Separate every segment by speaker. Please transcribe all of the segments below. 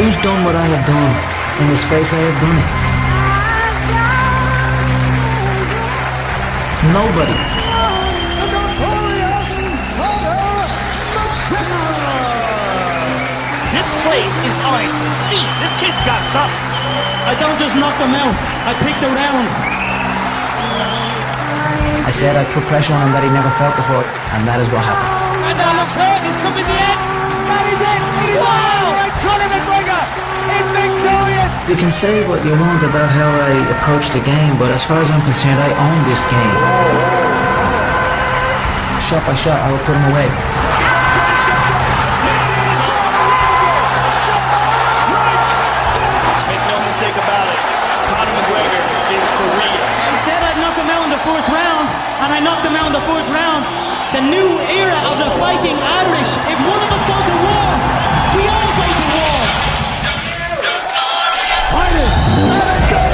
Speaker 1: Who's done what I have done in the space I have done it? Nobody.
Speaker 2: The Notorious Conor McGregor!
Speaker 3: This place is on its feet. This kid's got something.
Speaker 4: I don't just knock them out, I pick the round.
Speaker 1: I said I'd put pressure on him that he never felt before, and that is what happened.
Speaker 3: And that looks hurt. He's coming the end.
Speaker 2: That is it! It is over! And Conor McGregor is victorious!
Speaker 1: You can say what you want about how I approach the game, but as far as I'm concerned, I own this game. Shot by shot, I will put him away.
Speaker 3: Make no mistake about it. Conor McGregor is for real.
Speaker 4: I said I'd knock him out in the first round, and I knocked him out in the first round. It's a new era of the fighting Irish. If one of us go to war, we all go to war.
Speaker 2: Fight it! And it goes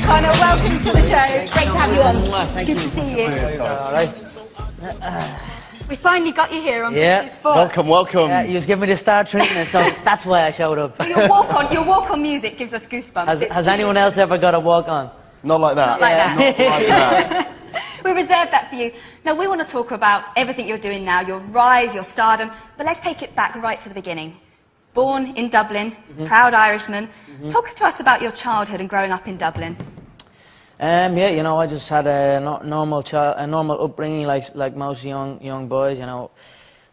Speaker 5: Conor, welcome to the show. Great to have you on. Good to see you.
Speaker 6: All right.
Speaker 5: We finally got you here on
Speaker 6: Yeah.
Speaker 5: Pitches 4.
Speaker 3: Welcome, welcome.
Speaker 6: You was giving me the star treatment, so that's why I showed up.
Speaker 5: Your walk on music gives us goosebumps.
Speaker 6: Has anyone else ever got a walk on?
Speaker 3: Not like that.
Speaker 5: Not like that.
Speaker 3: Not like that.
Speaker 5: We reserved that for you. Now, we want to talk about everything you're doing now, your rise, your stardom, but let's take it back right to the beginning. Born in Dublin, proud Irishman. Talk to us about your childhood and growing up in Dublin.
Speaker 6: Yeah, you know, I just had a normal upbringing, like most young boys. You know,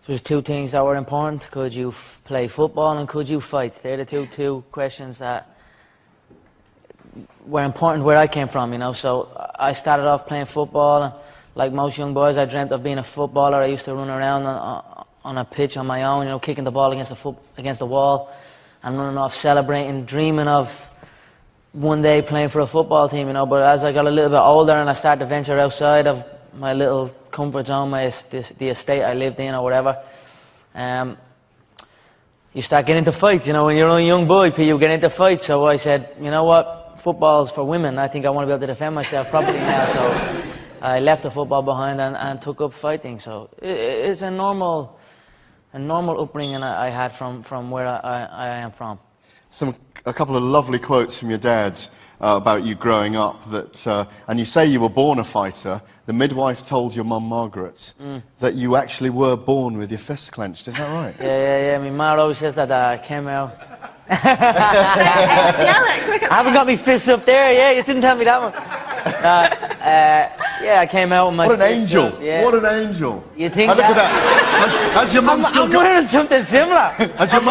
Speaker 6: there was two things that were important: could you play football and could you fight? They're the two questions that were important where I came from. You know, so I started off playing football, and like most young boys, I dreamt of being a footballer. I used to run around on a pitch on my own, you know, kicking the ball against the wall, and running off, celebrating, dreaming of one day playing for a football team, you know. But as I got a little bit older and I started to venture outside of my little comfort zone, the estate I lived in or whatever, you start getting into fights, you know. When you're a young boy, you get into fights. So I said, you know what, football's for women. I think I want to be able to defend myself properly now. So I left the football behind and took up fighting. So it's a normal upbringing I had from where I am from.
Speaker 7: A couple of lovely quotes from your dad about you growing up. And you say you were born a fighter. The midwife told your mum Margaret that you actually were born with your fists clenched. Is that right?
Speaker 6: Yeah. My mum always says that I came out. I
Speaker 5: I
Speaker 6: haven't got my fists up there. Yeah, you didn't tell me that one. Yeah, I came out with my
Speaker 7: What an
Speaker 6: fists
Speaker 7: angel!
Speaker 6: up, yeah.
Speaker 7: What an angel!
Speaker 6: You think
Speaker 7: And look at
Speaker 6: that?
Speaker 7: that. Has your mum still
Speaker 6: I'm
Speaker 7: got?
Speaker 6: wearing something similar.
Speaker 7: Has your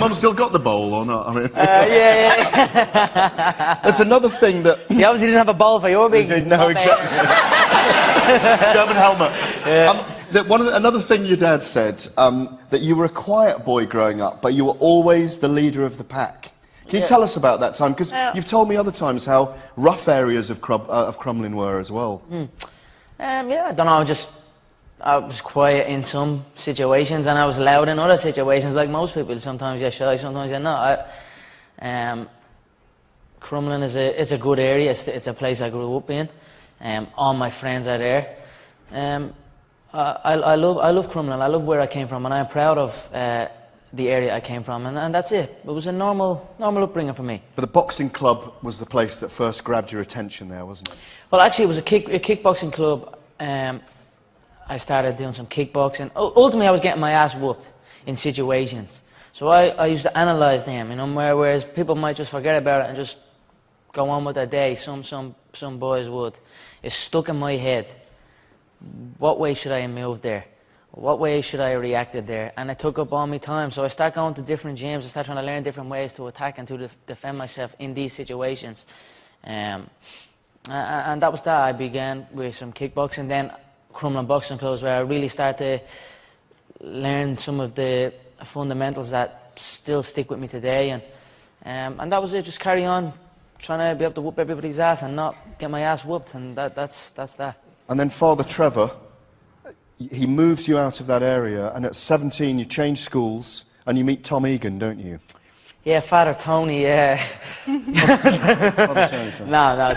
Speaker 7: mum still got the bowl or not? I mean,
Speaker 6: Yeah.
Speaker 7: there's another thing that.
Speaker 6: You obviously didn't have a ball for your big.
Speaker 7: No, exactly. German helmet. Another thing your dad said, that you were a quiet boy growing up, but you were always the leader of the pack. Can you tell us about that time? Because you've told me other times how rough areas of Crumlin were as well.
Speaker 6: Yeah, I don't know. I was quiet in some situations, and I was loud in other situations, like most people. Sometimes you're shy, sometimes you're not. Crumlin it's a good area. It's a place I grew up in. All my friends are there. I love Crumlin. I love where I came from, and I'm proud of the area I came from, and that's it. It was a normal upbringing for me.
Speaker 7: But the boxing club was the place that first grabbed your attention there, wasn't it?
Speaker 6: Well, actually, it was a kickboxing club. I started doing some kickboxing. Ultimately, I was getting my ass whooped in situations. So I used to analyse them, you know, whereas people might just forget about it and just go on with their day. Some boys would. It's stuck in my head. What way should I have moved there? What way should I have reacted there? And it took up all my time. So I started going to different gyms. I started trying to learn different ways to attack and to defend myself in these situations. And that was that. I began with some kickboxing, then Crumlin Boxing Clubs, where I really started to learned some of the fundamentals that still stick with me today, and that was it. Just carry on, trying to be able to whoop everybody's ass and not get my ass whooped, and that's that.
Speaker 7: And then Father Trevor, he moves you out of that area, and at 17 you change schools and you meet Tom Egan, don't you?
Speaker 6: Yeah, Father Tony, yeah.
Speaker 7: Father Tony, sorry.
Speaker 6: No.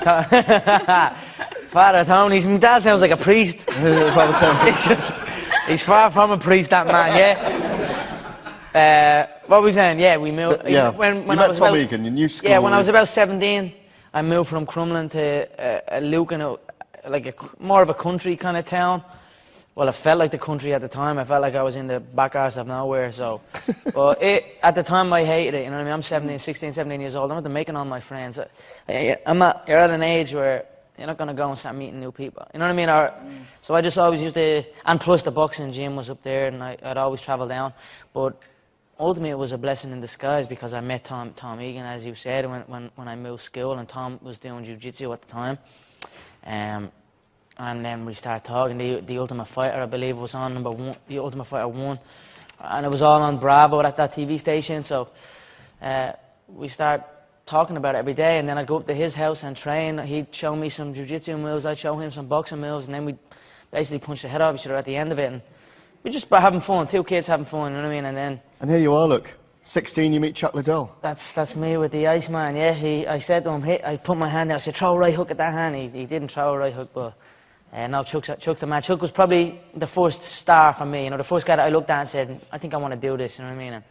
Speaker 6: Father Tony, my dad sounds like a priest.
Speaker 7: Father Tony.
Speaker 6: He's far from a priest, that man, yeah. What were we saying? Yeah, we moved.
Speaker 7: Yeah,
Speaker 6: when
Speaker 7: you
Speaker 6: I
Speaker 7: met
Speaker 6: was
Speaker 7: Tom
Speaker 6: about,
Speaker 7: Egan, your new school.
Speaker 6: Yeah, when I was about 17, I moved from Crumlin to Lucan, like more of a country kind of town. Well, it felt like the country at the time. I felt like I was in the back arse of nowhere, so. But at the time, I hated it, you know what I mean? I'm 16, 17 years old. I'm not making all my friends. You're at an age where you're not going to go and start meeting new people. You know what I mean? So I just always used to, and plus the boxing gym was up there, and I'd always travel down. But ultimately, it was a blessing in disguise because I met Tom Egan, as you said, when I moved school, and Tom was doing jiu-jitsu at the time. And then we started talking. The Ultimate Fighter, I believe, was on number 1. The Ultimate Fighter 1, and it was all on Bravo at that TV station. So we started talking about it every day. And then I'd go up to his house and train. He'd show me some jiu-jitsu moves. I'd show him some boxing moves, and then we'd basically punch the head off each other at the end of it. And we just having fun. 2 kids having fun. You know what I mean?
Speaker 7: And here you are. Look, 16, you meet Chuck Liddell.
Speaker 6: That's me with the Iceman. Yeah, I said to him, I put my hand there. I said, throw a right hook at that hand. He didn't throw a right hook, but. No, Chuck's the man. Chuck was probably the first star for me, you know, the first guy that I looked at and said, I think I want to do this, you know what I mean?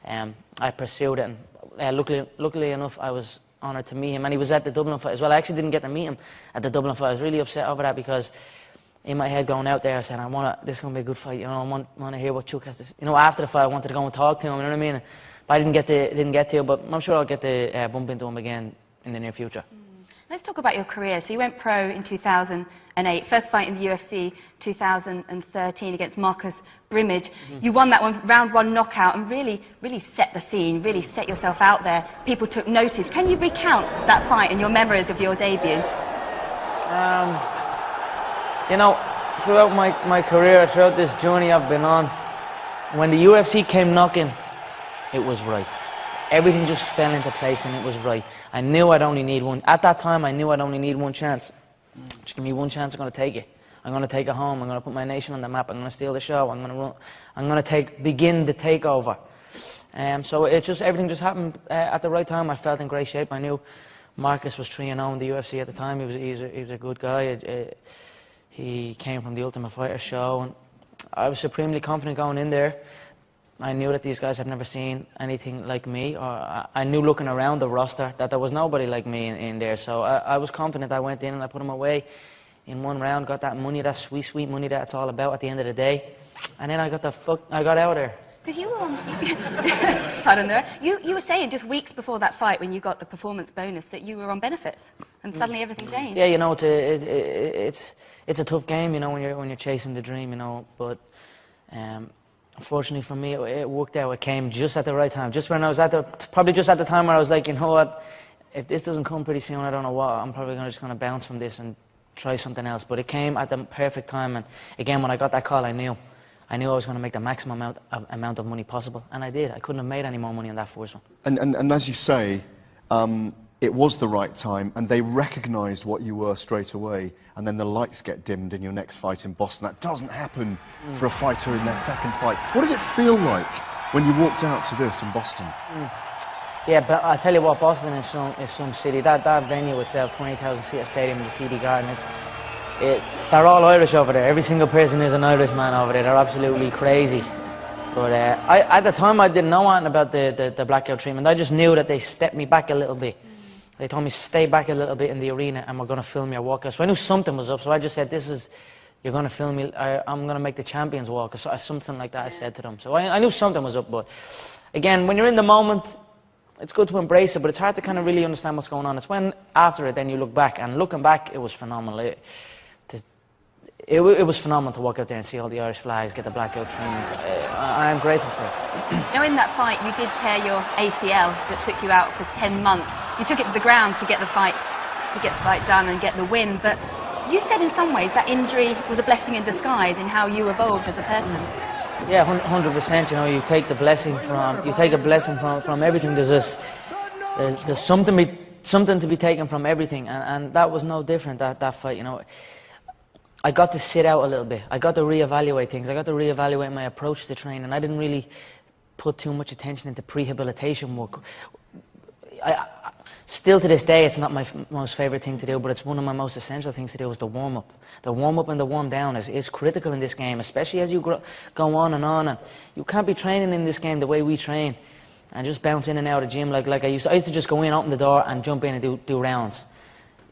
Speaker 6: And I pursued it, and luckily enough, I was honoured to meet him, and he was at the Dublin fight as well. I actually didn't get to meet him at the Dublin fight. I was really upset over that because in my head going out there, I said, this is going to be a good fight, you know, I want to hear what Chuck has to say. You know, after the fight, I wanted to go and talk to him, you know what I mean? But I didn't get to, but I'm sure I'll get to bump into him again in the near future.
Speaker 5: Let's talk about your career. So you went pro in 2008, first fight in the UFC 2013 against Marcus Brimage. You won that one, round 1 knockout, and really set the scene, really set yourself out there. People took notice. Can you recount that fight and your memories of your debut?
Speaker 6: You know, throughout my career, throughout this journey I've been on, when the UFC came knocking, it was right. Everything just fell into place and it was right. I knew I'd only need one. At that time, I knew I'd only need one chance. Just give me one chance, I'm going to take it. I'm going to take it home. I'm going to put my nation on the map. I'm going to steal the show. I'm going to run. I'm going to begin the takeover. So everything just happened at the right time. I felt in great shape. I knew Marcus was 3-0 in the UFC at the time. He was a good guy. He came from the Ultimate Fighter show, and I was supremely confident going in there. I knew that these guys had never seen anything like me, or I knew looking around the roster that there was nobody like me in there. So I was confident. I went in and I put them away in 1 round, got that money, that sweet money that it's all about at the end of the day. And then I got out of there.
Speaker 5: Because you were on, pardon there, you were saying just weeks before that fight when you got the performance bonus that you were on benefits, and suddenly everything changed.
Speaker 6: Yeah, you know, it's a tough game, you know, when you're chasing the dream, you know, but unfortunately for me, it worked out. It came just at the right time, just when I was probably just at the time where I was like, you know what, if this doesn't come pretty soon, I don't know what, I'm probably just going to bounce from this and try something else. But it came at the perfect time, and again, when I got that call, I knew I was going to make the maximum amount of money possible, and I did. I couldn't have made any more money on that first one.
Speaker 7: And as you say, it was the right time, and they recognised what you were straight away, and then the lights get dimmed in your next fight in Boston. That doesn't happen for a fighter in their second fight. What did it feel like when you walked out to this in Boston?
Speaker 6: Yeah, but I'll tell you what, Boston is some city. That venue itself, 20,000-seater stadium, the TD Garden, they're all Irish over there. Every single person is an Irishman over there. They're absolutely crazy. But at the time, I didn't know anything about the blackout treatment. I just knew that they stepped me back a little bit. They told me, stay back a little bit in the arena and we're going to film your walkout. So I knew something was up. So I just said, you're going to film me. I'm going to make the champions walk. So something like that I said to them. So I knew something was up. But again, when you're in the moment, it's good to embrace it, but it's hard to kind of really understand what's going on. It's when after it, then you look back. And looking back, it was phenomenal. It was phenomenal to walk out there and see all the Irish flags, get the blackout treatment. I am grateful for it.
Speaker 5: Now, in that fight, you did tear your ACL that took you out for 10 months. You took it to the ground to get the fight done and get the win. But you said in some ways that injury was a blessing in disguise in how you evolved as a person.
Speaker 6: Yeah, 100%. You know, you take a blessing from everything. There's something to be taken from everything, and that was no different. That fight, you know, I got to sit out a little bit. I got to reevaluate things. I got to reevaluate my approach to training. I didn't really put too much attention into prehabilitation work. Still to this day, it's not my most favorite thing to do, but it's one of my most essential things to do is the warm-up. The warm-up and the warm-down is critical in this game, especially as you go on. And you can't be training in this game the way we train and just bounce in and out of the gym like I used to. I used to just go in, open the door, and jump in and do rounds.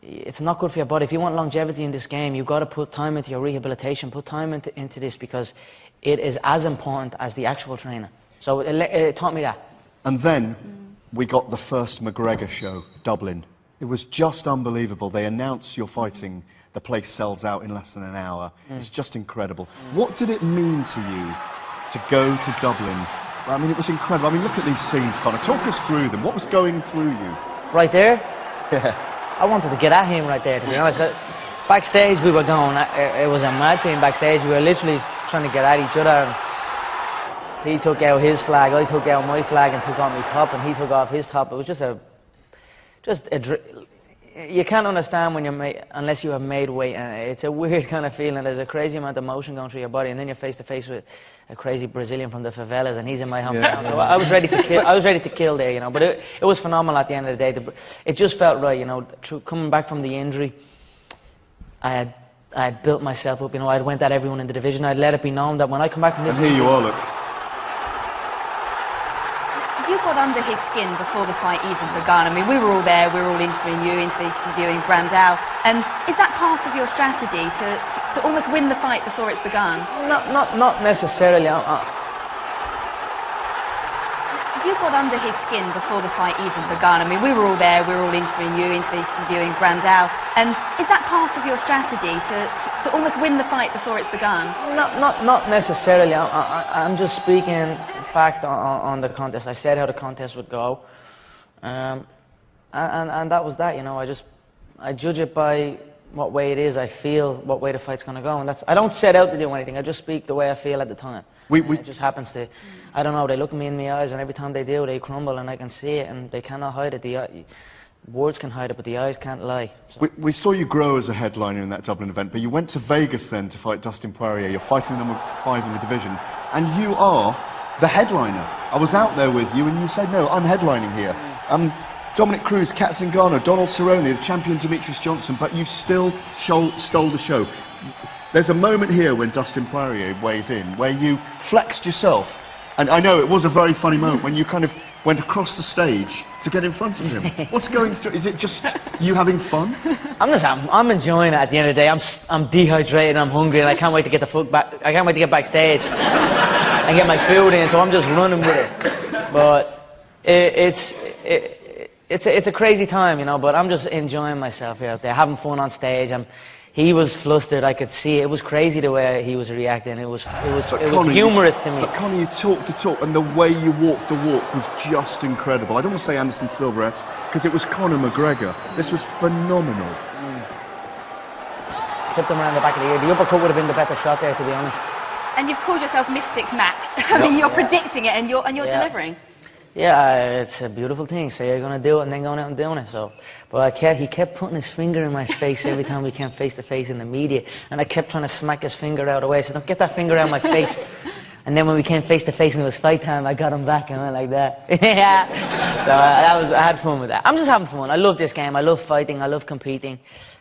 Speaker 6: It's not good for your body. If you want longevity in this game, you've got to put time into your rehabilitation, put time into this, because it is as important as the actual training. So it taught me that.
Speaker 7: And then we got the first McGregor show, Dublin. It was just unbelievable. They announced you're fighting, the place sells out in less than an hour. It's just incredible. What did it mean to you to go to Dublin? I mean, it was incredible. I mean, look at these scenes, Conor. Talk us through them. What was going through you?
Speaker 6: Right there?
Speaker 7: Yeah.
Speaker 6: I wanted to get at him right there, to be honest. Backstage, we were going, it was a mad scene backstage. We were literally trying to get at each other. And he took out his flag, I took out my flag and took on my top, and he took off his top. It was you can't understand when unless you have made weight. It's a weird kind of feeling. There's a crazy amount of motion going through your body, and then you're face to face with a crazy Brazilian from the favelas, and he's in my hometown. So I was ready to kill. I was ready to kill there, you know. But it was phenomenal at the end of the day. It just felt right, you know. Coming back from the injury, I had built myself up. You know, I'd went at everyone in the division. I'd let it be known that when I come back from this.
Speaker 7: And here you are, look.
Speaker 5: You got under his skin before the fight even began. I mean, we were all there, we were all interviewing you, interviewing Brandao. And is that part of your strategy to almost win the fight before it's begun?
Speaker 6: Not necessarily.
Speaker 5: You got under his skin before the fight even began. I mean, we were all there, we were all interviewing you, interviewing Brandao. And is that part of your strategy to almost win the fight before it's begun?
Speaker 6: Not necessarily. I'm just speaking fact on the contest. I said how the contest would go, and that was that. You know, I judge it by what way it is. I feel what way the fight's going to go, and I don't set out to do anything. I just speak the way I feel at the time. It just happens to. I don't know. They look me in the eyes, and every time they do, they crumble, and I can see it, and they cannot hide it. Words can hide it, but the eyes can't lie. So.
Speaker 7: We saw you grow as a headliner in that Dublin event, but you went to Vegas then to fight Dustin Poirier. You're fighting number 5 in the division, and you are the headliner. I was out there with you, and you said, no, I'm headlining here. Dominic Cruz, Kat Zingano, Donald Cerrone, the champion Demetrius Johnson, but you still stole the show. There's a moment here when Dustin Poirier weighs in, where you flexed yourself, and I know it was a very funny moment when you kind of went across the stage to get in front of him. What's going through? Is it just you having fun?
Speaker 6: I'm enjoying it. At the end of the day, I'm dehydrated, I'm hungry, and I can't wait to get the fuck back. I can't wait to get backstage and get my food in. So I'm just running with it. But it's a crazy time, you know. But I'm just enjoying myself here out there, having fun on stage. He was flustered. I could see it. It was crazy the way he was reacting. It was humorous to me.
Speaker 7: But Conor, you talked the talk, and the way you walked the walk was just incredible. I don't want to say Anderson Silva-esque, because it was Conor McGregor. This was phenomenal.
Speaker 6: Clipped him around the back of the ear. The uppercut would have been the better shot there, to be honest.
Speaker 5: And you've called yourself Mystic Mac. I mean, you're predicting it, and you're delivering.
Speaker 6: Yeah, it's a beautiful thing. So you're going to do it and then going out and doing it. So, but he kept putting his finger in my face every time we came face to face in the media, and I kept trying to smack his finger out of the way. So don't get that finger out of my face. And then when we came face to face and it was fight time, I got him back and went like that. Yeah. So I had fun with that. I'm just having fun. I love this game. I love fighting. I love competing.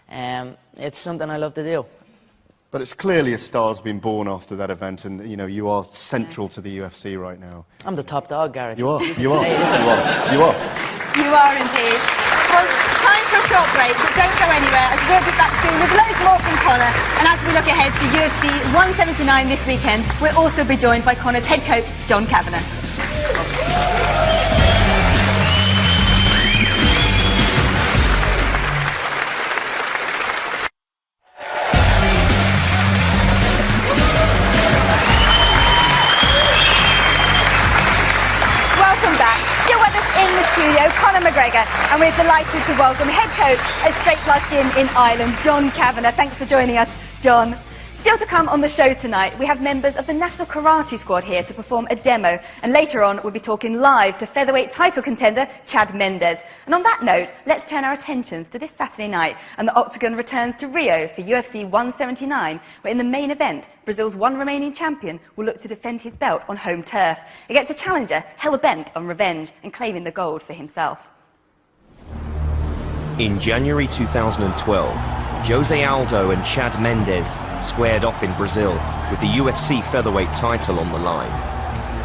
Speaker 6: It's something I love to do.
Speaker 7: But it's clearly a star's been born after that event, and you know you are central to the UFC right now.
Speaker 6: I'm the top dog, Garrett.
Speaker 7: You are.
Speaker 5: You are indeed. Well, time for a short break, but don't go anywhere, as we'll be back soon with loads more from Conor. And as we look ahead to UFC 179 this weekend, we'll also be joined by Conor's head coach, John Kavanagh. Conor McGregor, and we're delighted to welcome head coach at Straight Plus Gym in Ireland, John Kavanagh. Thanks for joining us, John. Still Still to come on the show tonight, we have members of the National Karate Squad here to perform a demo. And later on, we'll be talking live to featherweight title contender Chad Mendes. And on that note, let's turn our attentions to this Saturday night. And the Octagon returns to Rio for UFC 179, where in the main event, Brazil's one remaining champion will look to defend his belt on home turf against a challenger hell-bent on revenge and claiming the gold for himself.
Speaker 8: In January 2012, Jose Aldo and Chad Mendes squared off in Brazil with the UFC featherweight title on the line.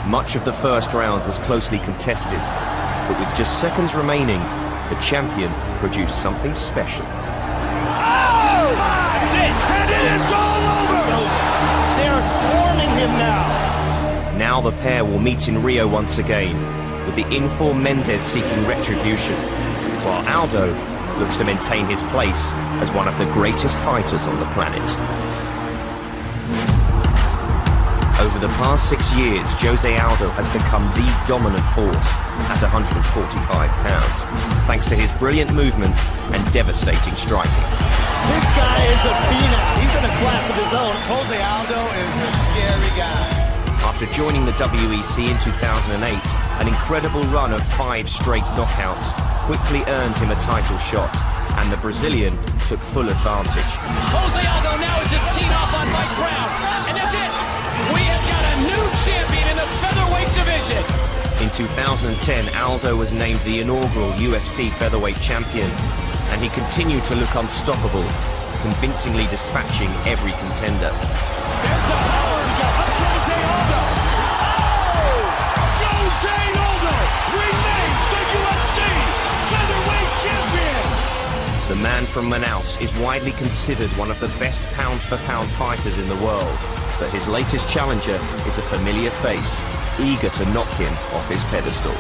Speaker 8: Much of the first round was closely contested, but with just seconds remaining, the champion produced something special.
Speaker 3: Oh! That's it! And it is all over!
Speaker 2: They are swarming him now.
Speaker 8: Now the pair will meet in Rio once again, with the informed Mendes seeking retribution, while Aldo looks to maintain his place as one of the greatest fighters on the planet. Over the past 6 years, Jose Aldo has become the dominant force at 145 pounds, thanks to his brilliant movement and devastating striking.
Speaker 2: This guy is a phenom. He's in a class of his own.
Speaker 9: Jose Aldo is a scary guy.
Speaker 8: After joining the WEC in 2008, an incredible run of 5 straight knockouts quickly earned him a title shot, and the Brazilian took full advantage.
Speaker 10: Jose Aldo now is just teed off on Mike Brown, and that's it! We have got a new champion in the featherweight division!
Speaker 8: In 2010, Aldo was named the inaugural UFC featherweight champion, and he continued to look unstoppable, convincingly dispatching every contender.
Speaker 3: There's the power of Jose Aldo! Oh! Jose Aldo remains the UFC featherweight champion!
Speaker 8: The man from Manaus is widely considered one of the best pound-for-pound fighters in the world, but his latest challenger is a familiar face, eager to knock him off his pedestal.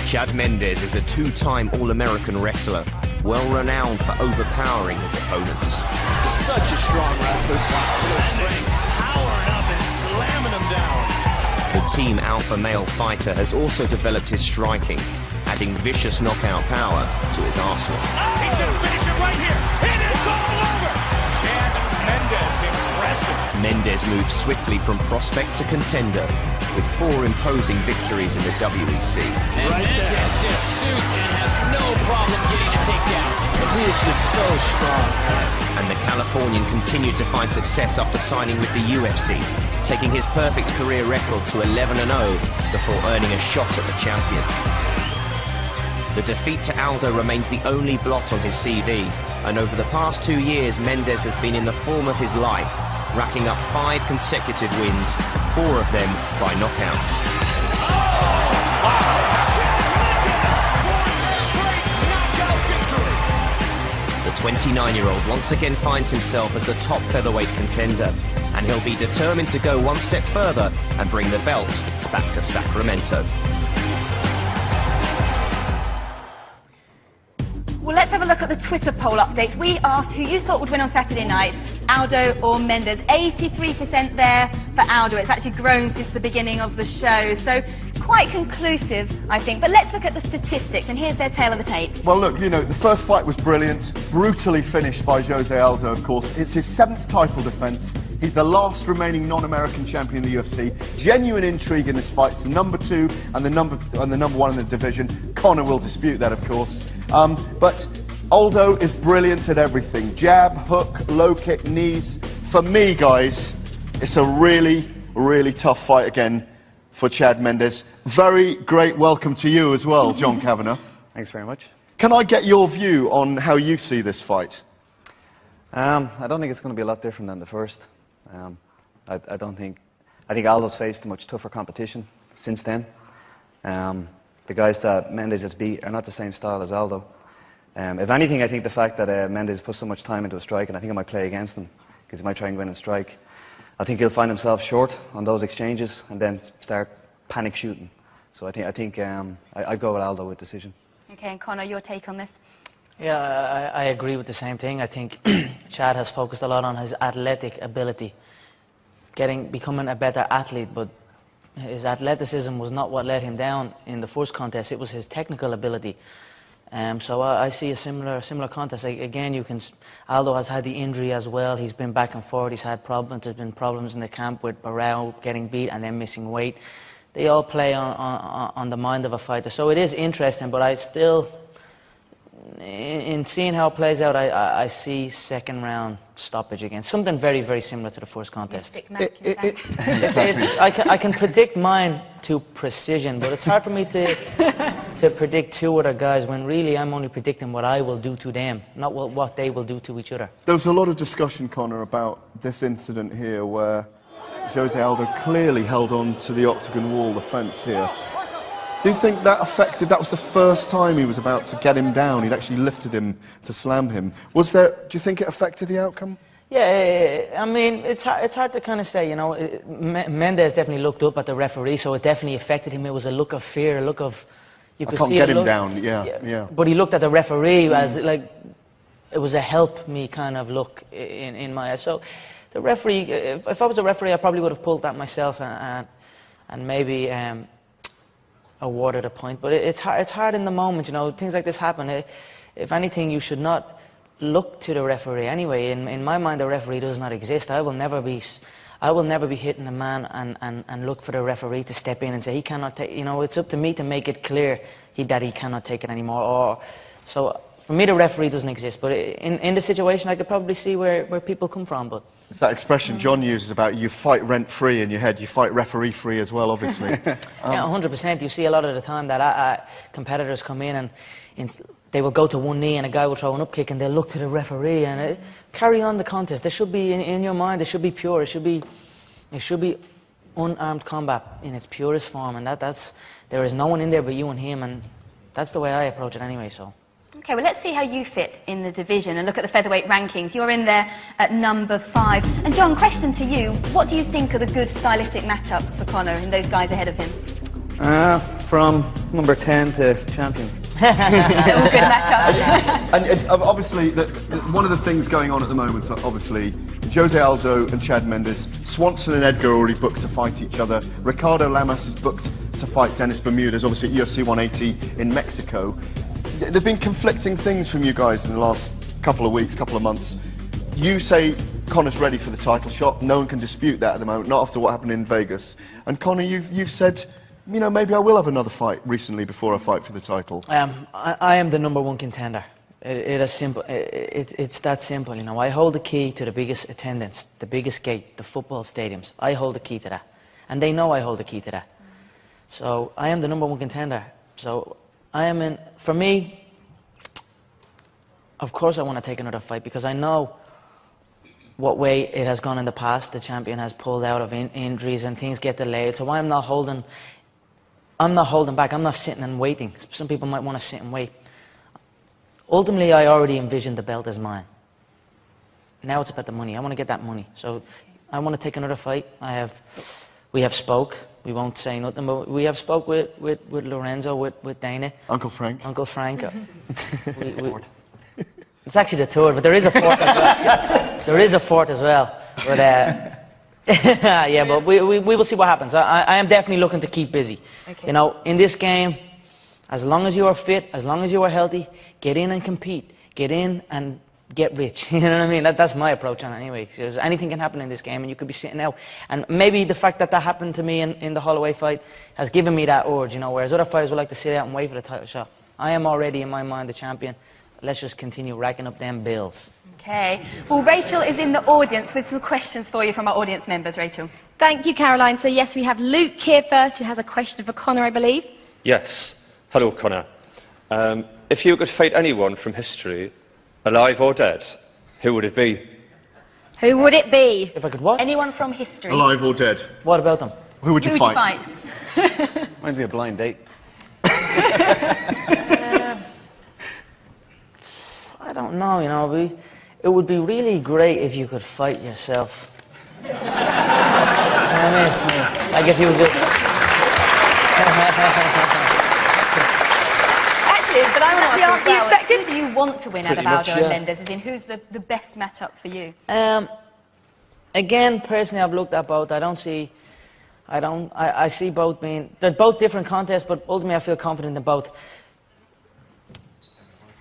Speaker 8: Chad Mendes is a 2-time All-American wrestler, well-renowned for overpowering his opponents.
Speaker 9: Such a strong wrestler. Strength, powering up and slamming him down.
Speaker 8: The Team Alpha male fighter has also developed his striking, adding vicious knockout power to his arsenal.
Speaker 3: He's going to finish it right here, and it's all over! Chad Mendes, impressive.
Speaker 8: Mendes moves swiftly from prospect to contender, with 4 imposing victories in the WEC.
Speaker 10: And Mendes just shoots and has no problem getting a takedown.
Speaker 9: He is just so strong.
Speaker 8: And the Californian continued to find success after signing with the UFC, taking his perfect career record to 11-0 before earning a shot at the champion. The defeat to Aldo remains the only blot on his CV, and over the past 2 years, Mendes has been in the form of his life, racking up 5 consecutive wins, 4 of them by knockout. The 29-year-old once again finds himself as the top featherweight contender, and he'll be determined to go one step further and bring the belt back to Sacramento.
Speaker 5: Well, let's have a look at the Twitter poll updates. We asked who you thought would win on Saturday night, Aldo or Mendes. 83% there for Aldo. It's actually grown since the beginning of the show, so quite conclusive, I think. But let's look at the statistics, and here's their tail of the tape.
Speaker 7: Well, look, you know, the first fight was brilliant, brutally finished by Jose Aldo, of course. It's his 7th title defence. He's the last remaining non-American champion in the UFC. Genuine intrigue in this fight. It's the number 2 and the number 1 in the division. Conor will dispute that, of course. But Aldo is brilliant at everything. Jab, hook, low kick, knees. For me, guys, it's a really, really tough fight again for Chad Mendes. Very great welcome to you as well, John Kavanagh.
Speaker 11: Thanks very much.
Speaker 7: Can I get your view on how you see this fight?
Speaker 11: I don't think it's going to be a lot different than the first. I think Aldo's faced a much tougher competition since then. The guys that Mendes has beat are not the same style as Aldo. If anything, I think the fact that Mendes put so much time into a strike, and I think it might play against him, because he might try and go in and strike. I think he'll find himself short on those exchanges and then start panic shooting. So I'd go with Aldo with decision.
Speaker 5: Okay, and Conor, your take on this?
Speaker 6: Yeah, I agree with the same thing. I think Chad has focused a lot on his athletic ability, becoming a better athlete, but his athleticism was not what let him down in the first contest. It was his technical ability. So I see a similar contest. Again, Aldo has had the injury as well. He's been back and forth. He's had problems. There's been problems in the camp with Barao getting beat and then missing weight. They all play on the mind of a fighter. So it is interesting, but I still, in seeing how it plays out, I see second round stoppage again. Something very, very similar to the first contest. I can predict mine to precision, but it's hard for me to predict two other guys when really I'm only predicting what I will do to them, not what they will do to each other.
Speaker 7: There was a lot of discussion, Conor, about this incident here where Jose Aldo clearly held on to the octagon wall, the fence here. Do you think that affected, that was the first time he was about to get him down, he'd actually lifted him to slam him. Was there, do you think it affected the outcome?
Speaker 6: Yeah, I mean, it's hard to kind of say, you know. Mendes definitely looked up at the referee, so it definitely affected him. It was a look of fear, a look of, you could see
Speaker 7: I can't get him down, yeah.
Speaker 6: But he looked at the referee as, like, it was a help me kind of look in my eyes. So the referee, if I was a referee, I probably would have pulled that myself and maybe awarded a point. But it's hard in the moment, you know. Things like this happen. If anything, you should not look to the referee anyway. In my mind, the referee does not exist. I will never be hitting a man and look for the referee to step in and say he cannot take. You know, it's up to me to make it clear that he cannot take it anymore. So for me, the referee doesn't exist. But in the situation, I could probably see where people come from. But
Speaker 7: it's that expression John uses about you fight rent-free in your head, you fight referee-free as well, obviously.
Speaker 6: Yeah, 100%. You see a lot of the time that competitors come in and they will go to one knee and a guy will throw an up kick and they'll look to the referee and carry on the contest. There should be, in your mind, it should be pure. It should be unarmed combat in its purest form, and there is no one in there but you and him, and that's the way I approach it anyway. So.
Speaker 5: Okay, well, let's see how you fit in the division and look at the featherweight rankings. You're in there at number 5. And John, question to you: what do you think are the good stylistic matchups for Conor and those guys ahead of him?
Speaker 11: From number 10 to champion.
Speaker 5: They're all good matchups.
Speaker 7: And obviously, one of the things going on at the moment, obviously, Jose Aldo and Chad Mendes, Swanson and Edgar are already booked to fight each other. Ricardo Lamas is booked to fight Dennis Bermudez, obviously at UFC 180 in Mexico. There have been conflicting things from you guys in the last couple of weeks, couple of months. You say Conor's ready for the title shot. No one can dispute that at the moment, not after what happened in Vegas. And Conor, you've said, you know, maybe I will have another fight recently before I fight for the title.
Speaker 6: I am the #1 contender. It is simple. It's that simple, you know. I hold the key to the biggest attendance, the biggest gate, the football stadiums. I hold the key to that, and they know I hold the key to that. So I am the #1 contender. So I am in. For me, of course, I want to take another fight because I know what way it has gone in the past. The champion has pulled out of injuries and things get delayed. So I'm not holding back. I'm not sitting and waiting. Some people might want to sit and wait. Ultimately, I already envisioned the belt as mine. Now it's about the money. I want to get that money. So I want to take another fight. We have spoke. We won't say nothing, but we have spoke with Lorenzo, with Dana.
Speaker 7: Uncle Frank.
Speaker 6: Uncle Frank. It's actually the third, but there is a fourth as well. There is a fourth as well. But yeah, but we will see what happens. I am definitely looking to keep busy. Okay. You know, in this game, as long as you are fit, as long as you are healthy, get in and compete. Get in and get rich. You know what I mean? That's my approach on it anyway. Because anything can happen in this game and you could be sitting out. And maybe the fact that happened to me in the Holloway fight has given me that urge, you know, whereas other fighters would like to sit out and wait for the title shot. I am already, in my mind, the champion. Let's just continue racking up them bills.
Speaker 5: Okay. Well, Rachel is in the audience with some questions for you from our audience members. Rachel.
Speaker 12: Thank you, Caroline. So, yes, we have Luke here first, who has a question for Conor, I believe.
Speaker 13: Yes. Hello, Conor. If you could fight anyone from history, alive or dead, who would it be?
Speaker 12: Who would it be?
Speaker 6: If I could what?
Speaker 5: Anyone from history.
Speaker 7: Alive or dead.
Speaker 6: What about them?
Speaker 7: Who would you fight?
Speaker 11: Might be a blind date.
Speaker 6: I don't know, you know. It would be really great if you could fight yourself. You know what I mean? Like if you would...
Speaker 5: Actually, but I want to ask you, who do you want to win out of Aldo and Mendes? As in, who's the best matchup for you?
Speaker 6: Again, personally, I've looked at both. I see both being... They're both different contests, but ultimately I feel confident in both.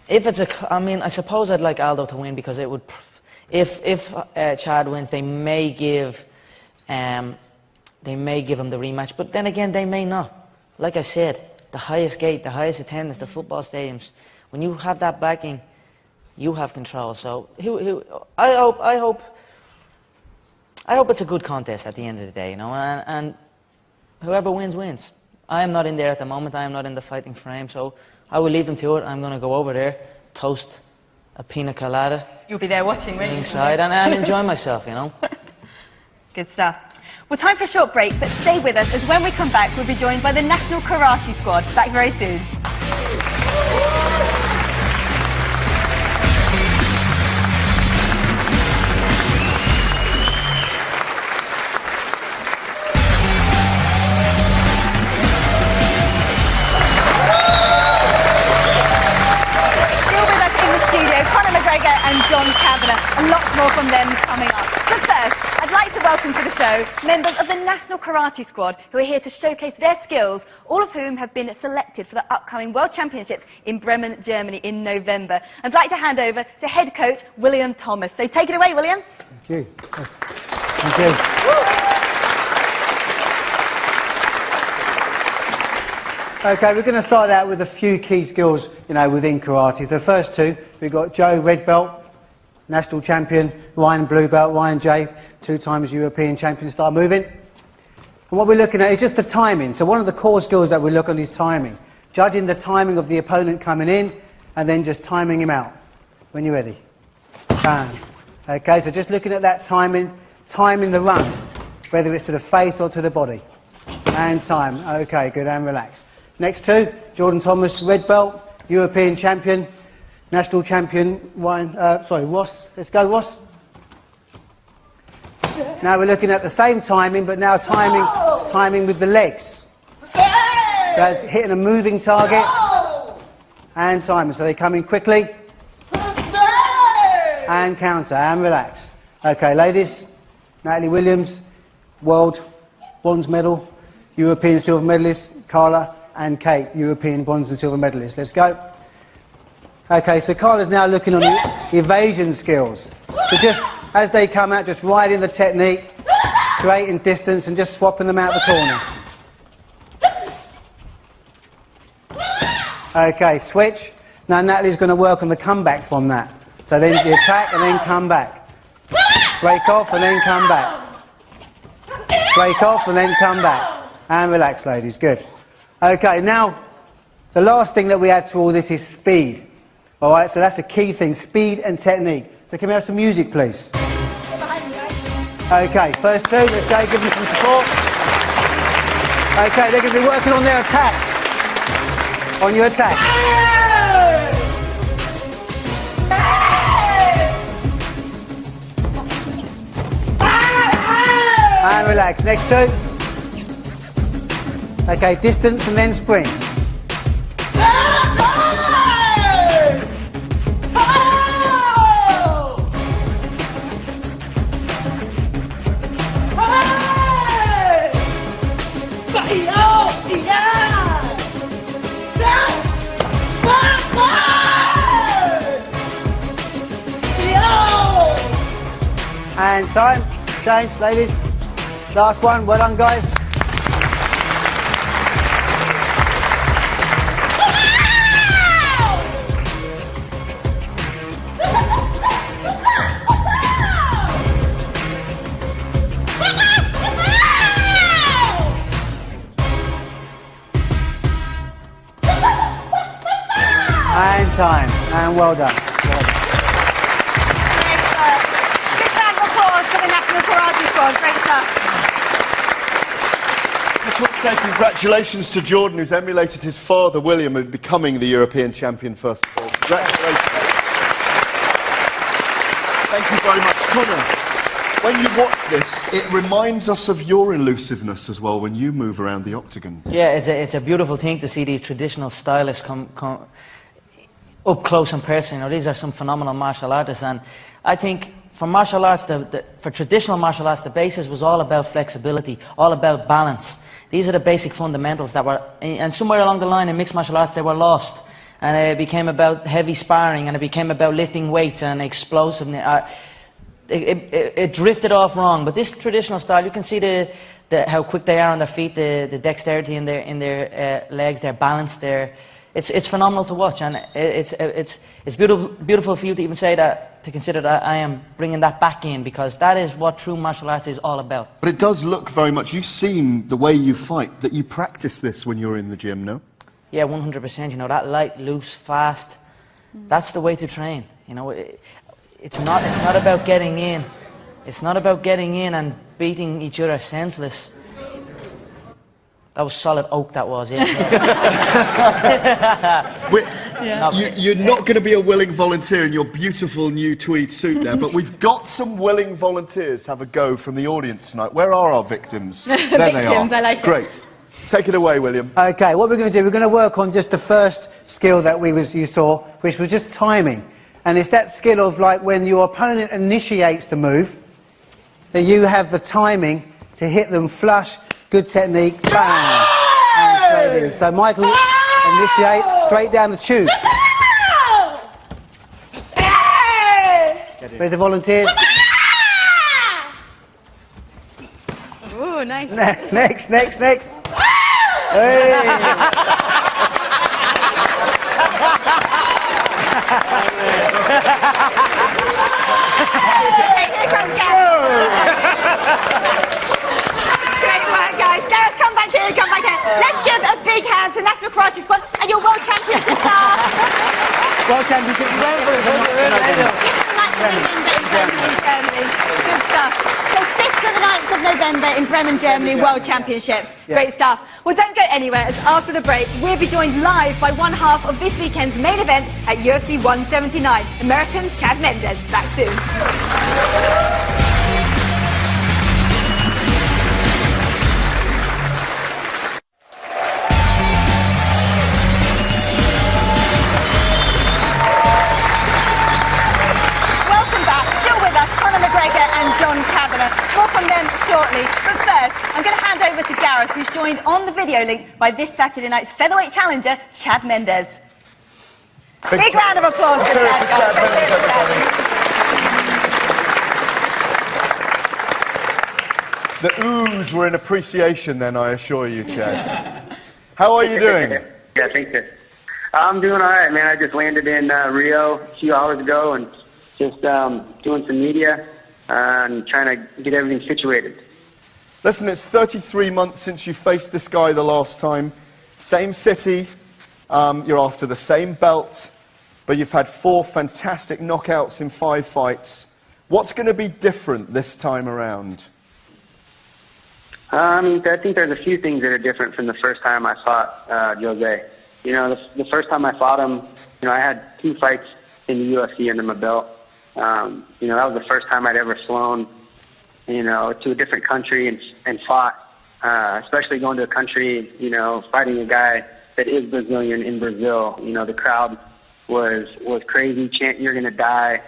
Speaker 6: If it's I mean, I suppose I'd like Aldo to win because it would. If Chad wins, they may give him the rematch. But then again, they may not. Like I said, the highest gate, the highest attendance, the football stadiums. When you have that backing, you have control. So I hope it's a good contest at the end of the day, you know. And whoever wins, wins. I am not in there at the moment. I am not in the fighting frame. So I will leave them to it. I'm going to go over there, toast a pina colada.
Speaker 5: You'll be there watching, won't you?
Speaker 6: Inside and enjoy myself, you know.
Speaker 5: Good stuff. Well, time for a short break, but stay with us as when we come back, we'll be joined by the National Karate Squad. Back very soon. Conor McGregor and John Kavanagh, and lots more from them coming up. But first, I'd like to welcome to the show members of the National Karate Squad who are here to showcase their skills, all of whom have been selected for the upcoming World Championships in Bremen, Germany in November. I'd like to hand over to head coach William Thomas. So take it away, William.
Speaker 14: Thank you. Thank you. Okay, we're going to start out with a few key skills, you know, within karate. The first two, we've got Joe, red belt, national champion, Ryan, blue belt, Ryan J, 2 times European champion, start moving. And what we're looking at is just the timing. So one of the core skills that we look on is timing. Judging the timing of the opponent coming in, and then just timing him out. When you're ready. Bang. Okay, so just looking at that timing the run, whether it's to the face or to the body. And time. Okay, good, and relax. Next two, Jordan Thomas, red belt, European champion, national champion, Ross. Let's go, Ross. Now we're looking at the same timing, but now timing with the legs. So it's hitting a moving target and timing. So they come in quickly and counter and relax. Okay, ladies, Natalie Williams, world bronze medal, European silver medalist, Carla, and Kate, European bronze and silver medalists. Let's go. Okay, so Carla's now looking on the evasion skills. So just as they come out, just riding the technique, creating distance and just swapping them out the corner. Okay, switch. Now Natalie's going to work on the comeback from that. So then the attack and then come back. Break off and then come back. Break off and then come back. And relax, ladies. Good. Okay, now, the last thing that we add to all this is speed. All right, so that's a key thing, speed and technique. So can we have some music, please? Okay, first two, let's go, give them some support. Okay, they're going to be working on their attacks. On your attack. And relax, next two. Okay, distance and then spring. And time, change, ladies. Last one, well done, guys. And time, and well done.
Speaker 5: Great stuff.
Speaker 7: I just want to say congratulations to Jordan, who's emulated his father, William, in becoming the European champion first of all. Congratulations. Thank you very much. Conor, when you watch this, it reminds us of your elusiveness as well when you move around the octagon.
Speaker 6: Yeah, it's a beautiful thing to see these traditional stylists come up close and personal. You know, these are some phenomenal martial artists, and I think for martial arts, for traditional martial arts, the basis was all about flexibility, all about balance. These are the basic fundamentals that were, and somewhere along the line in mixed martial arts, they were lost. and it became about heavy sparring, and it became about lifting weights and explosiveness. It drifted off wrong. But this traditional style, you can see how quick they are on their feet, the dexterity in their legs, their balance, it's phenomenal to watch, and it's beautiful for you to even say that, to consider that I am bringing that back in, because that is what true martial arts is all about.
Speaker 7: But it does look very much, you seem, the way you fight, that you practice this when you're in the gym, no?
Speaker 6: Yeah, 100%, you know, that light, loose, fast, that's the way to train, you know. It's not about getting in. It's not about getting in and beating each other senseless. That was solid oak, that was, yeah.
Speaker 7: You're not going to be a willing volunteer in your beautiful new tweed suit there, but we've got some willing volunteers to have a go from the audience tonight. Where are our victims? There
Speaker 5: Victims,
Speaker 7: they are.
Speaker 5: I like it.
Speaker 7: Great. Take it away, William.
Speaker 14: Okay, what we're going to do, we're going to work on just the first skill that you saw, which was just timing. And it's that skill of, like, when your opponent initiates the move, that you have the timing to hit them flush, good technique, bang, and straight in. So Michael initiates straight down the tube. Where's the volunteers?
Speaker 5: Ooh, nice.
Speaker 14: Next. Hey.
Speaker 5: Here comes Great work, guys. Gareth, come back here. Let's give a big hand to National Karate Squad and your World Championship star.
Speaker 14: World Championship in
Speaker 5: Germany. Good stuff. So 6th to the 9th of November in Bremen, Germany, World Championships.
Speaker 14: Yeah.
Speaker 5: Great stuff. Well, don't go anywhere, as after the break, we'll be joined live by one half of this weekend's main event at UFC 179, American Chad Mendes. Back soon. Conor McGregor and John Kavanagh. More from them shortly. But first, I'm going to hand over to Gareth, who's joined on the video link by this Saturday night's featherweight challenger, Chad Mendes. Big round of applause for Chad, guys.
Speaker 7: The oohs were in appreciation then, I assure you, Chad. How are you doing?
Speaker 15: Yeah, thank you. I'm doing all right, man. I just landed in Rio a few hours ago and just doing some media and trying to get everything situated.
Speaker 7: Listen, it's 33 months since you faced this guy the last time. Same city, you're after the same belt, but you've had 4 fantastic knockouts in 5 fights. What's going to be different this time around?
Speaker 15: I think there's a few things that are different from the first time I fought Jose. You know, the first time I fought him, you know, I had 2 fights in the UFC under my belt. You know, that was the first time I'd ever flown, you know, to a different country and fought, especially going to a country, you know, fighting a guy that is Brazilian in Brazil. You know, the crowd was crazy, chanting, "You're going to die."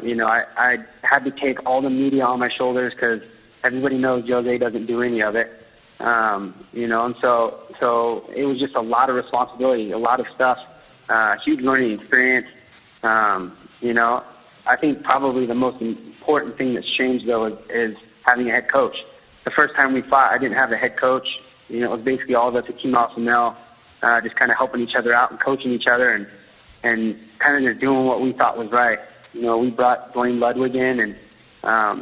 Speaker 15: You know, I had to take all the media on my shoulders because everybody knows Jose doesn't do any of it. You know, and so it was just a lot of responsibility, a lot of stuff, huge learning experience. You know, I think probably the most important thing that's changed, though, is having a head coach. The first time we fought, I didn't have a head coach. You know, it was basically all of us at Team Alpha Male, just kind of helping each other out and coaching each other and kind of just doing what we thought was right. You know, we brought Dwayne Ludwig in and,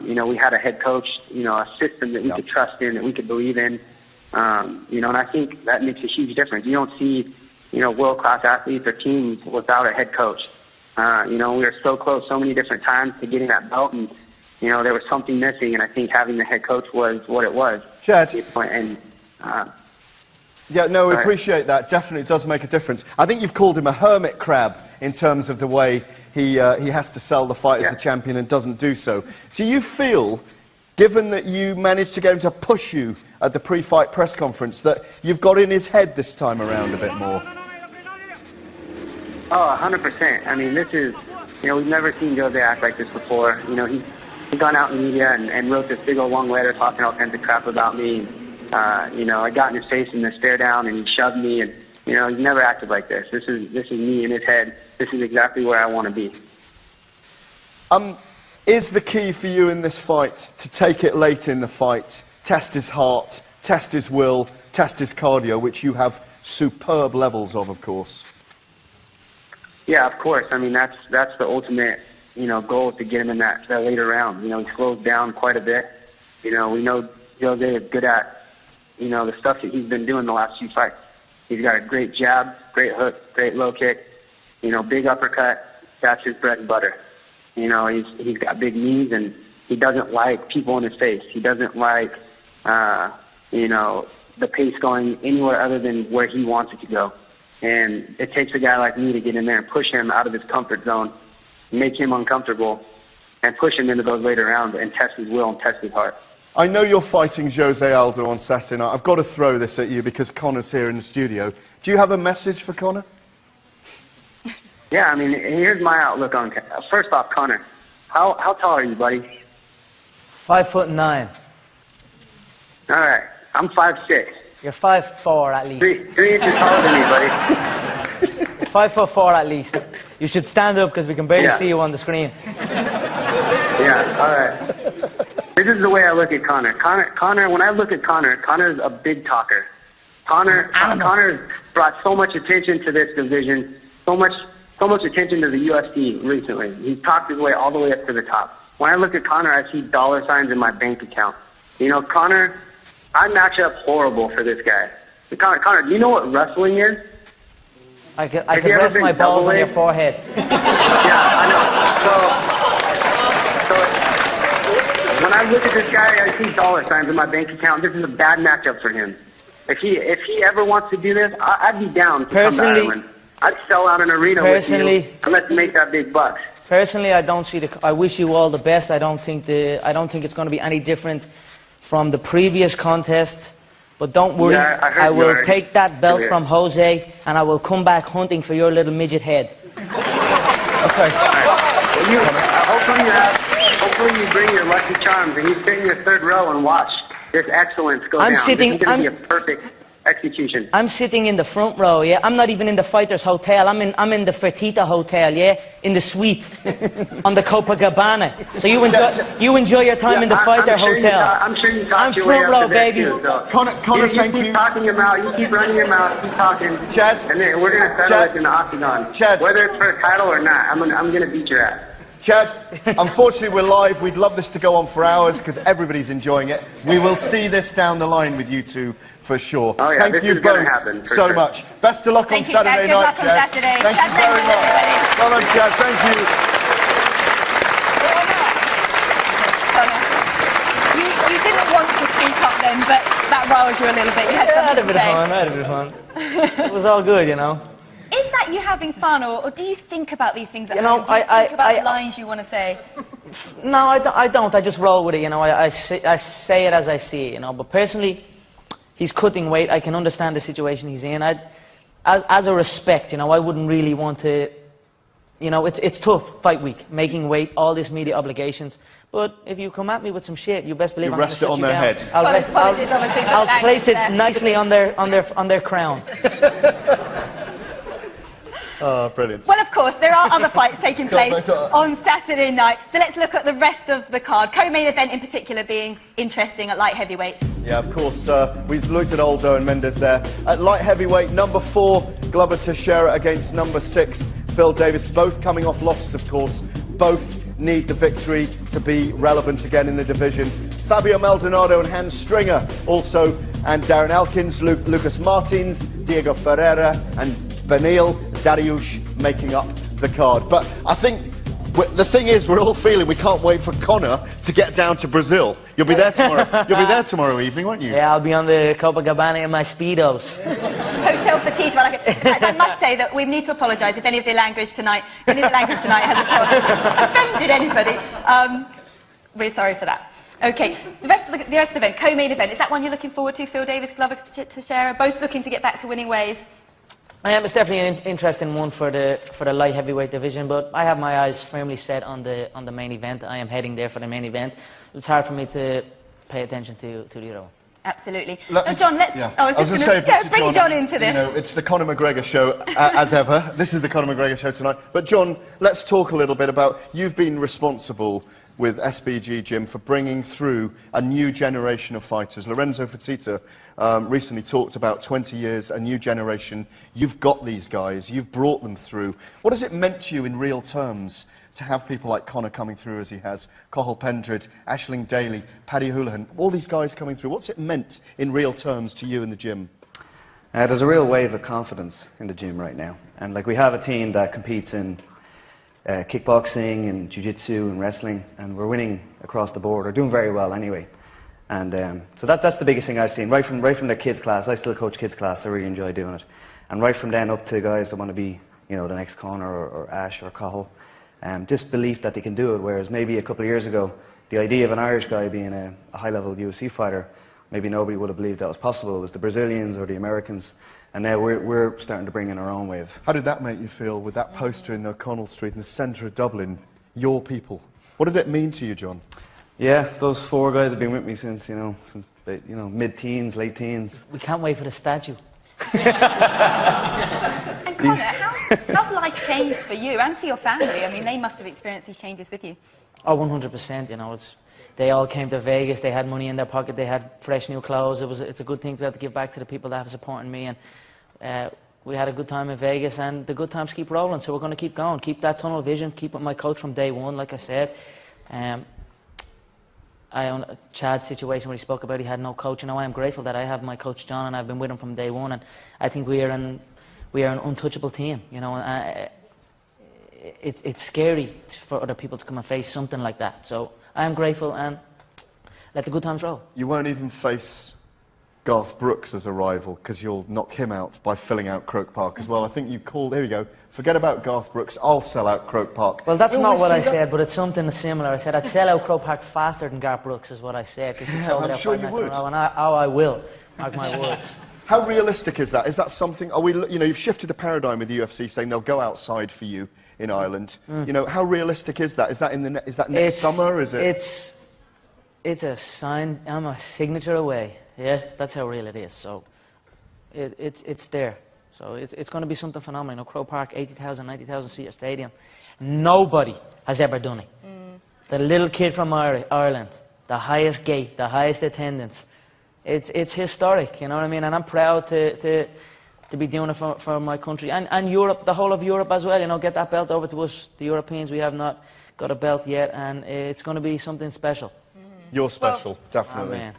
Speaker 15: you know, we had a head coach, you know, a system that we could trust in, that we could believe in. You know, and I think that makes a huge difference. You don't see, you know, world-class athletes or teams without a head coach. You know, we were so close so many different times to getting that belt, and, you know, there was something missing, and I think having the head coach was what it was.
Speaker 7: Chad.
Speaker 15: And,
Speaker 7: yeah, no, we appreciate that. Definitely does make a difference. I think you've called him a hermit crab in terms of the way he has to sell the fight as the champion and doesn't do so. Do you feel, given that you managed to get him to push you at the pre-fight press conference, that you've got in his head this time around a bit more?
Speaker 15: Oh, 100%. I mean, this is, you know, we've never seen Jose act like this before. You know, he's gone out in the media and wrote this big old long letter talking all kinds of crap about me. You know, I got in his face in the stare down and he shoved me and, You know, he's never acted like this. This is me in his head. This is exactly where I want to be.
Speaker 7: Is the key for you in this fight to take it late in the fight, test his heart, test his will, test his cardio, which you have superb levels of course?
Speaker 15: Yeah, of course. I mean, that's the ultimate, you know, goal, to get him in that later round. You know, he slows down quite a bit. You know, we know Jose is good at, you know, the stuff that he's been doing the last few fights. He's got a great jab, great hook, great low kick, you know, big uppercut. That's his bread and butter. You know, he's got big knees, and he doesn't like people in his face. He doesn't like, you know, the pace going anywhere other than where he wants it to go. And it takes a guy like me to get in there and push him out of his comfort zone, make him uncomfortable, and push him into those later rounds and test his will and test his heart.
Speaker 7: I know you're fighting Jose Aldo on Saturday night. I've got to throw this at you because Conor's here in the studio. Do you have a message for Conor?
Speaker 15: Yeah, I mean, here's my outlook on. First off, Conor, how tall are you, buddy?
Speaker 6: 5'9".
Speaker 15: All right, I'm 5'6".
Speaker 6: You're 5'4" at least.
Speaker 15: 3 inches taller than me, buddy.
Speaker 6: 5'4" at least. You should stand up because we can barely
Speaker 15: Yeah.
Speaker 6: see you on the screen.
Speaker 15: Yeah, all right. This is the way I look at Conor. Conor, when I look at Conor's a big talker. Conor's brought so much attention to this division, so much attention to the UFC recently. He's talked his way all the way up to the top. When I look at Conor, I see dollar signs in my bank account. You know, Conor, I match up horrible for this guy. Conor, do you know what wrestling is?
Speaker 6: I could rest my balls on your forehead.
Speaker 15: Yeah, I know. So when I look at this guy, I see dollar signs in my bank account. This is a bad matchup for him. If he ever wants to do this, I'd be down to come to Ireland. I'd sell out an arena with you and let's make that big bucks.
Speaker 6: Personally, I don't see I wish you all the best. I don't think it's going to be any different from the previous contest. But don't worry,
Speaker 15: Yeah,
Speaker 6: I will
Speaker 15: already.
Speaker 6: take that belt
Speaker 15: Yeah.
Speaker 6: from Jose, and I will come back hunting for your little midget head.
Speaker 7: Okay.
Speaker 15: Hopefully you bring your lucky charms and you sit in your third row and watch this excellence go down. This is going to be a perfect execution.
Speaker 6: I'm sitting in the front row, yeah? I'm not even in the Fighters Hotel. I'm in the Fertitta Hotel, yeah? In the suite on the Copacabana. So you enjoy your time in the Fighter Hotel.
Speaker 15: I'm sure you talked
Speaker 6: I'm
Speaker 15: your
Speaker 6: front
Speaker 15: way up
Speaker 6: row,
Speaker 15: to this
Speaker 6: baby.
Speaker 15: too, so.
Speaker 7: Conor,
Speaker 15: you keep talking your mouth, you keep running your mouth, keep talking.
Speaker 7: Chad,
Speaker 15: and then we're going to settle it in the Octagon.
Speaker 7: Chad,
Speaker 15: whether it's for a title or not, I'm going to beat your ass.
Speaker 7: Chad, unfortunately we're live. We'd love this to go on for hours because everybody's enjoying it. We will see this down the line with you two for sure.
Speaker 15: Oh, yeah,
Speaker 7: Thank
Speaker 15: this
Speaker 7: you
Speaker 15: is gonna
Speaker 7: both
Speaker 15: happen, for
Speaker 7: so
Speaker 15: sure.
Speaker 7: much. Best of luck on
Speaker 5: Thank you, Chad.
Speaker 7: Saturday
Speaker 5: Good
Speaker 7: night,
Speaker 5: luck on
Speaker 7: Chad.
Speaker 5: Saturday.
Speaker 7: Thank
Speaker 5: Chad,
Speaker 7: you very
Speaker 5: thank you,
Speaker 7: much.
Speaker 5: everybody.
Speaker 7: Well done, Chad. Thank you.
Speaker 5: You didn't want to speak up then, but that riled you a little bit. You had
Speaker 6: I had a
Speaker 5: something
Speaker 6: bit
Speaker 5: to
Speaker 6: of
Speaker 5: say.
Speaker 6: fun. I had a bit of fun. It was all good, you know.
Speaker 5: Is that you having fun, or do you think about these things at
Speaker 6: You know,
Speaker 5: home? Do you think about the lines you want to say?
Speaker 6: No, I don't. I just roll with it, you know. I say it as I see it, you know. But personally, he's cutting weight. I can understand the situation he's in. As a respect, you know, I wouldn't really want to, you know, it's tough, fight week, making weight, all these media obligations. But if you come at me with some shit, you best believe
Speaker 7: You
Speaker 6: I'm
Speaker 7: rest
Speaker 6: gonna
Speaker 7: it on
Speaker 6: shut you
Speaker 7: their
Speaker 6: down.
Speaker 7: head.
Speaker 6: I'll place it nicely on their crown.
Speaker 7: Oh, brilliant.
Speaker 5: Well, of course, there are other fights taking
Speaker 7: Go on,
Speaker 5: place
Speaker 7: mate.
Speaker 5: on Saturday night. So let's look at the rest of the card. Co-main event in particular being interesting at light heavyweight.
Speaker 7: Yeah, of course. We've looked at Aldo and Mendes there. At light heavyweight, number 4, Glover Teixeira against number 6, Phil Davis. Both coming off losses, of course. Both need the victory to be relevant again in the division. Fabio Maldonado and Hans Stringer also, and Darren Elkins, Lucas Martins, Diego Ferreira and Benil Dariush making up the card. But I think the thing is, we're all feeling we can't wait for Conor to get down to Brazil. You'll be there tomorrow. You'll be there tomorrow evening, won't you?
Speaker 6: Yeah, I'll be on the Copacabana in my Speedos.
Speaker 5: Hotel Petite. Well, in fact, I must say that we need to apologise if any of the language tonight has offended anybody. We're sorry for that. Okay, the rest of the event, co-main event, is that one you're looking forward to? Phil Davis, Glover Teixeira, both looking to get back to winning ways.
Speaker 6: It's definitely an interesting one for the light heavyweight division, but I have my eyes firmly set on the main event. I am heading there for the main event. It's hard for me to pay attention to the other one.
Speaker 5: Absolutely.
Speaker 7: Let
Speaker 5: No,
Speaker 7: me-
Speaker 5: John, let's...
Speaker 7: yeah.
Speaker 5: I was just
Speaker 7: gonna
Speaker 5: going
Speaker 7: say,
Speaker 5: to bring John into this.
Speaker 7: You know, it's the Conor McGregor show, as ever. This is the Conor McGregor show tonight. But, John, let's talk a little bit about... You've been responsible with SBG Gym for bringing through a new generation of fighters. Lorenzo Fertitta recently talked about 20 years, a new generation. You've got these guys. You've brought them through. What has it meant to you in real terms to have people like Conor coming through as he has, Cathal Pendred, Aisling Daly, Paddy Houlihan, all these guys coming through? What's it meant in real terms to you in the gym?
Speaker 11: There's a real wave of confidence in the gym right now. And like we have a team that competes in kickboxing and jiu-jitsu and wrestling, and we're winning across the board, or doing very well anyway. And so that's the biggest thing I've seen, right from the kids class. I still coach kids class, I really enjoy doing it. And right from then up to guys that want to be, you know, the next Conor or Ash or Cathal. Just belief that they can do it, whereas maybe a couple of years ago, the idea of an Irish guy being a high-level UFC fighter, maybe nobody would have believed that was possible. It was the Brazilians or the Americans, and now we're starting to bring in our own wave.
Speaker 7: How did that make you feel with that poster in O'Connell Street in the centre of Dublin, your people? What did it mean to you, John?
Speaker 11: Yeah, those 4 guys have been with me since mid-teens, late teens.
Speaker 6: We can't wait for the statue.
Speaker 5: And Conor, how's life changed for you and for your family? I mean, they must have experienced these changes with you.
Speaker 6: Oh, 100%, you know, they all came to Vegas, they had money in their pocket, they had fresh new clothes. It's a good thing to be able to give back to the people that have supported me, and we had a good time in Vegas, and the good times keep rolling, so we're going to keep going, keep that tunnel vision, keep with my coach from day one, like I said. I own Chad's situation where he spoke about he had no coach, and I am grateful that I have my coach John, and I've been with him from day one, and I think we are an untouchable team, you know. It's scary for other people to come and face something like that, so I am grateful, and let the good times roll.
Speaker 7: You won't even face Garth Brooks as a rival because you'll knock him out by filling out Croke Park as well. I think you called, there you go, forget about Garth Brooks, I'll sell out Croke Park.
Speaker 6: Well, that's not what I said, but it's something similar. I said I'd sell out Croke Park faster than Garth Brooks is what I said.
Speaker 7: I'm sure you would.
Speaker 6: And I will, mark my words.
Speaker 7: How realistic is that? Is that something, you know, you've shifted the paradigm with the UFC saying they'll go outside for you in Ireland. You know, how realistic is that? Is that next summer? Is it?
Speaker 6: It's a sign, I'm a signature away. Yeah, that's how real it is. So it's there. So it's going to be something phenomenal. You know, Croke Park, 80,000, 90,000 seat stadium. Nobody has ever done it. The little kid from Ireland, the highest gate, the highest attendance. It's historic, you know what I mean? And I'm proud to be doing it for my country. And Europe, the whole of Europe as well, you know, get that belt over to us, the Europeans. We have not got a belt yet, and it's going to be something special.
Speaker 7: You're special, definitely.
Speaker 6: Amen.